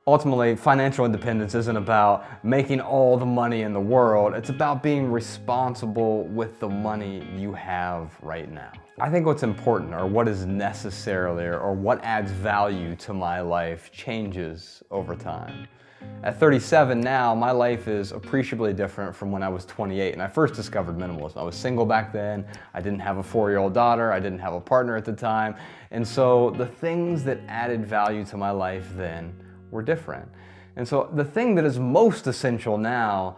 Ultimately, financial independence isn't about making all the money in the world. It's about being responsible with the money you have right now. I think what's important, or what is necessarily, or what adds value to my life changes over time. At 37 now, my life is appreciably different from when I was 28 and I first discovered minimalism. I was single back then, I didn't have a 4-year-old daughter, I didn't have a partner at the time, and so the things that added value to my life then were different. And so the thing that is most essential now,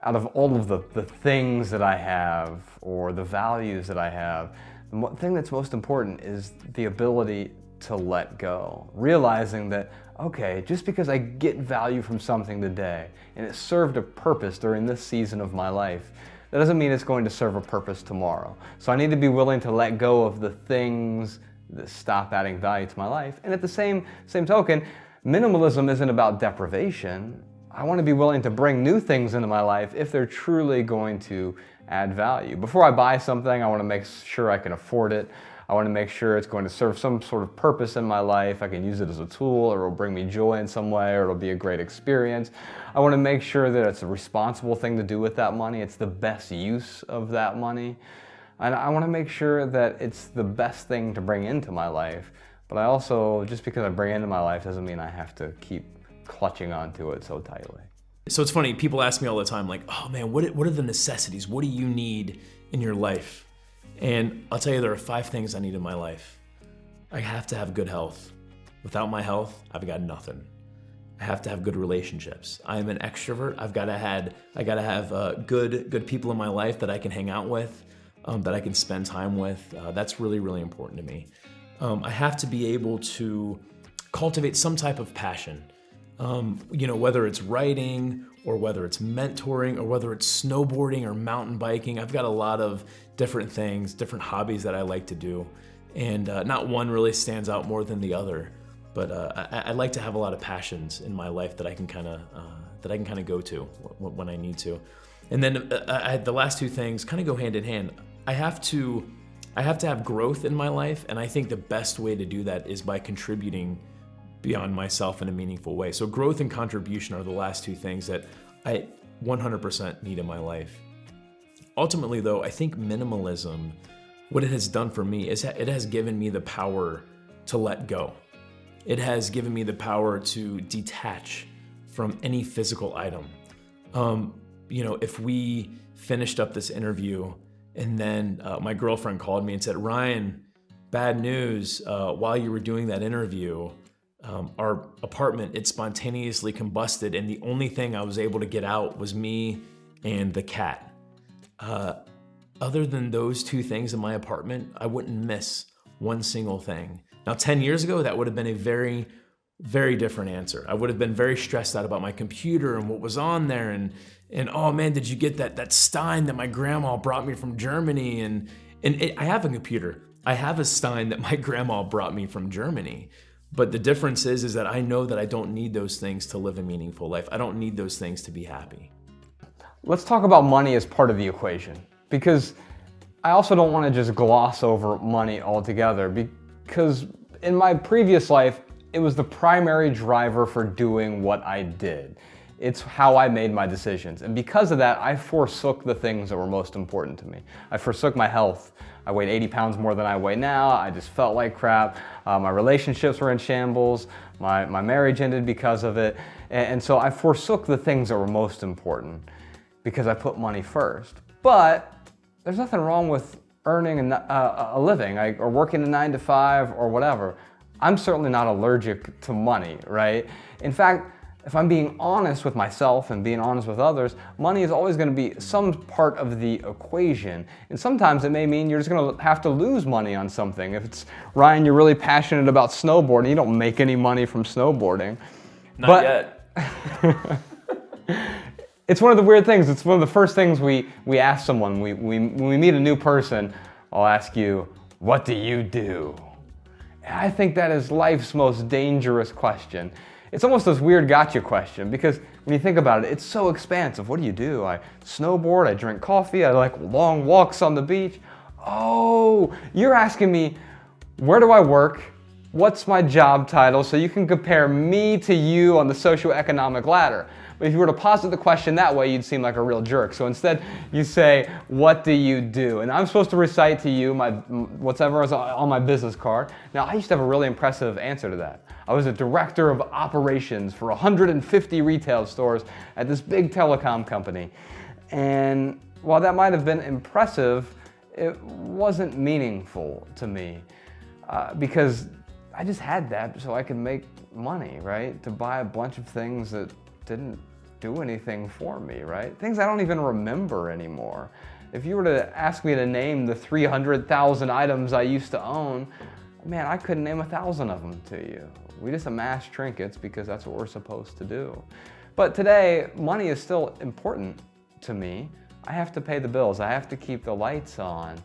out of all of the things that I have, or the values that I have, the thing that's most important is the ability to let go. Realizing that, okay, just because I get value from something today, and it served a purpose during this season of my life, that doesn't mean it's going to serve a purpose tomorrow. So I need to be willing to let go of the things that stop adding value to my life. And at the same token, minimalism isn't about deprivation. I want to be willing to bring new things into my life if they're truly going to add value. Before I buy something, I want to make sure I can afford it. I want to make sure it's going to serve some sort of purpose in my life. I can use it as a tool, or it'll bring me joy in some way, or it'll be a great experience. I want to make sure that it's a responsible thing to do with that money. It's the best use of that money. And I want to make sure that it's the best thing to bring into my life. But I also, just because I bring it into my life doesn't mean I have to keep clutching onto it so tightly. So it's funny, people ask me all the time, like, oh man, what are the necessities? What do you need in your life? And I'll tell you, there are 5 things I need in my life. I have to have good health. Without my health, I've got nothing. I have to have good relationships. I am an extrovert. I gotta have good people in my life that I can hang out with, that I can spend time with. That's really, really important to me. I have to be able to cultivate some type of passion. Whether it's writing, or whether it's mentoring, or whether it's snowboarding or mountain biking. I've got a lot of different things, different hobbies that I like to do. And not one really stands out more than the other. But I like to have a lot of passions in my life that I can kind of go to when I need to. And then the last 2 things kind of go hand in hand. I have to have growth in my life, and I think the best way to do that is by contributing beyond myself in a meaningful way. So growth and contribution are the last 2 things that I 100% need in my life. Ultimately though, I think minimalism, what it has done for me is it has given me the power to let go. It has given me the power to detach from any physical item. If we finished up this interview and then my girlfriend called me and said, Ryan, bad news, while you were doing that interview, our apartment, it spontaneously combusted, and the only thing I was able to get out was me and the cat. Other than those 2 things in my apartment, I wouldn't miss one single thing. Now, 10 years ago, that would have been a very, very different answer. I would have been very stressed out about my computer and what was on there, and oh man, did you get that Stein that my grandma brought me from Germany? I have a computer. I have a Stein that my grandma brought me from Germany. But the difference is that I know that I don't need those things to live a meaningful life. I don't need those things to be happy. Let's talk about money as part of the equation, because I also don't want to just gloss over money altogether, because in my previous life, it was the primary driver for doing what I did. It's how I made my decisions. And because of that, I forsook the things that were most important to me. I forsook my health. I weighed 80 pounds more than I weigh now. I just felt like crap. My relationships were in shambles. My marriage ended because of it. And so I forsook the things that were most important because I put money first. But there's nothing wrong with earning a living, or working a 9 to 5 or whatever. I'm certainly not allergic to money, right? In fact, if I'm being honest with myself and being honest with others, money is always going to be some part of the equation. And sometimes it may mean you're just going to have to lose money on something. If it's, Ryan, you're really passionate about snowboarding, you don't make any money from snowboarding. Not yet. It's one of the weird things. It's one of the first things we ask someone. When we meet a new person, I'll ask you, what do you do? And I think that is life's most dangerous question. It's almost this weird gotcha question, because when you think about it, it's so expansive. What do you do? I snowboard, I drink coffee, I like long walks on the beach. Oh, you're asking me, where do I work? What's my job title? So you can compare me to you on the socioeconomic ladder. But if you were to posit the question that way, you'd seem like a real jerk. So instead, you say, what do you do? And I'm supposed to recite to you whatever is on my business card. Now, I used to have a really impressive answer to that. I was a director of operations for 150 retail stores at this big telecom company. And while that might have been impressive, it wasn't meaningful to me because I just had that so I could make money, right? To buy a bunch of things that didn't do anything for me, right? Things I don't even remember anymore. If you were to ask me to name the 300,000 items I used to own, man, I couldn't name 1,000 of them to you. We just amass trinkets because that's what we're supposed to do. But today, money is still important to me. I have to pay the bills. I have to keep the lights on.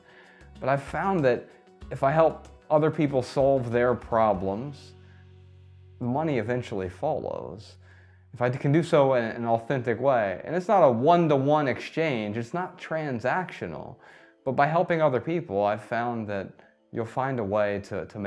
But I've found that if I help other people solve their problems, money eventually follows. If I can do so in an authentic way. And it's not a one-to-one exchange, it's not transactional. But by helping other people, I've found that you'll find a way to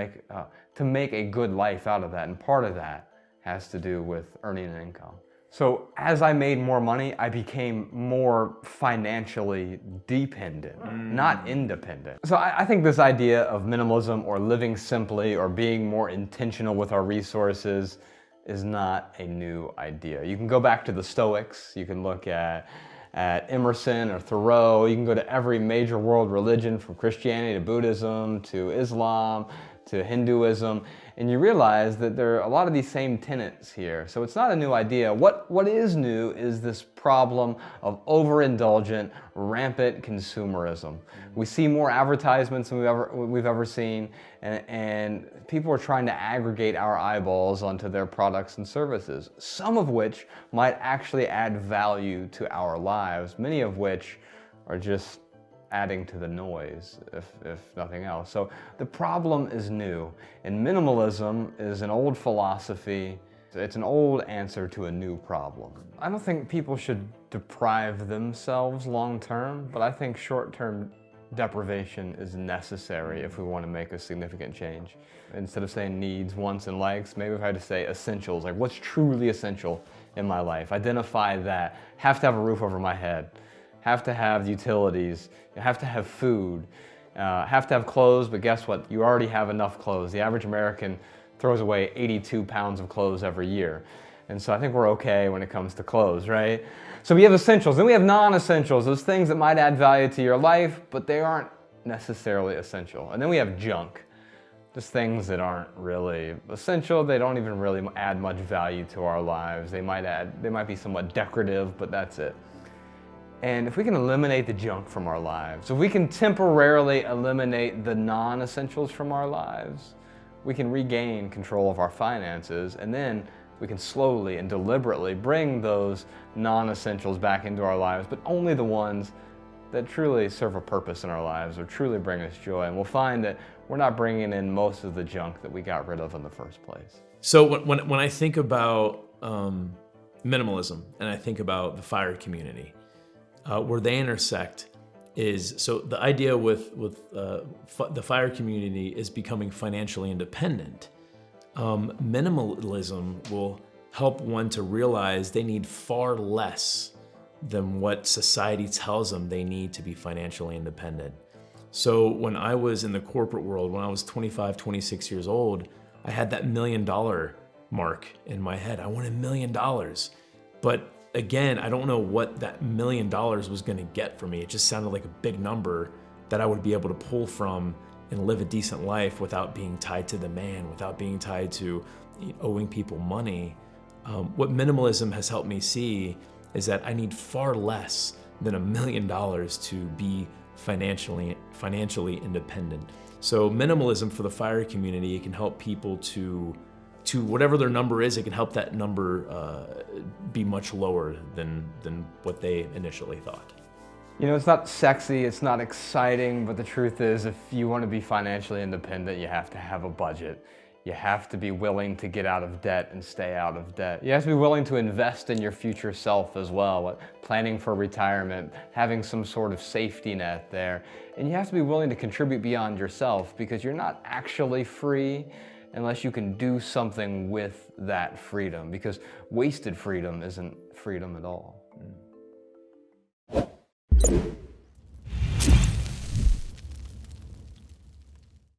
make a good life out of that. And part of that has to do with earning an income. So as I made more money, I became more financially dependent, not independent. So I think this idea of minimalism or living simply or being more intentional with our resources is not a new idea. You can go back to the Stoics, you can look at Emerson or Thoreau, you can go to every major world religion from Christianity to Buddhism to Islam to Hinduism, and you realize that there are a lot of these same tenets here. So it's not a new idea. What is new is this problem of overindulgent, rampant consumerism. We see more advertisements than we've ever seen, and people are trying to aggregate our eyeballs onto their products and services, some of which might actually add value to our lives, many of which are just adding to the noise, if nothing else. So the problem is new, and minimalism is an old philosophy. It's an old answer to a new problem. I don't think people should deprive themselves long term, but I think short-term deprivation is necessary if we want to make a significant change. Instead of saying needs, wants, and likes, maybe if I had to say essentials, like what's truly essential in my life, identify that. Have to have a roof over my head, have to have utilities, you have to have food, have to have clothes, but guess what? You already have enough clothes. The average American throws away 82 pounds of clothes every year. And so I think we're okay when it comes to clothes, right? So we have essentials, then we have non-essentials, those things that might add value to your life, but they aren't necessarily essential. And then we have junk, just things that aren't really essential, they don't even really add much value to our lives. They might be somewhat decorative, but that's it. And if we can eliminate the junk from our lives, if we can temporarily eliminate the non-essentials from our lives, we can regain control of our finances, and then we can slowly and deliberately bring those non-essentials back into our lives, but only the ones that truly serve a purpose in our lives or truly bring us joy. And we'll find that we're not bringing in most of the junk that we got rid of in the first place. So when I think about minimalism and I think about the FIRE community, where they intersect is, so the idea with the FIRE community is becoming financially independent. Minimalism will help one to realize they need far less than what society tells them they need to be financially independent. So when I was in the corporate world, when I was 25, 26 years old, I had that $1 million mark in my head. I wanted $1 million. But again, I don't know what that $1 million was gonna get for me. It just sounded like a big number that I would be able to pull from and live a decent life without being tied to the man, without being tied to owing people money. What minimalism has helped me see is that I need far less than $1 million to be financially independent. So minimalism for the FIRE community, it can help people to whatever their number is, it can help that number be much lower than what they initially thought. You know, it's not sexy, it's not exciting, but the truth is, if you want to be financially independent, you have to have a budget. You have to be willing to get out of debt and stay out of debt. You have to be willing to invest in your future self as well, planning for retirement, having some sort of safety net there. And you have to be willing to contribute beyond yourself, because you're not actually free unless you can do something with that freedom, because wasted freedom isn't freedom at all.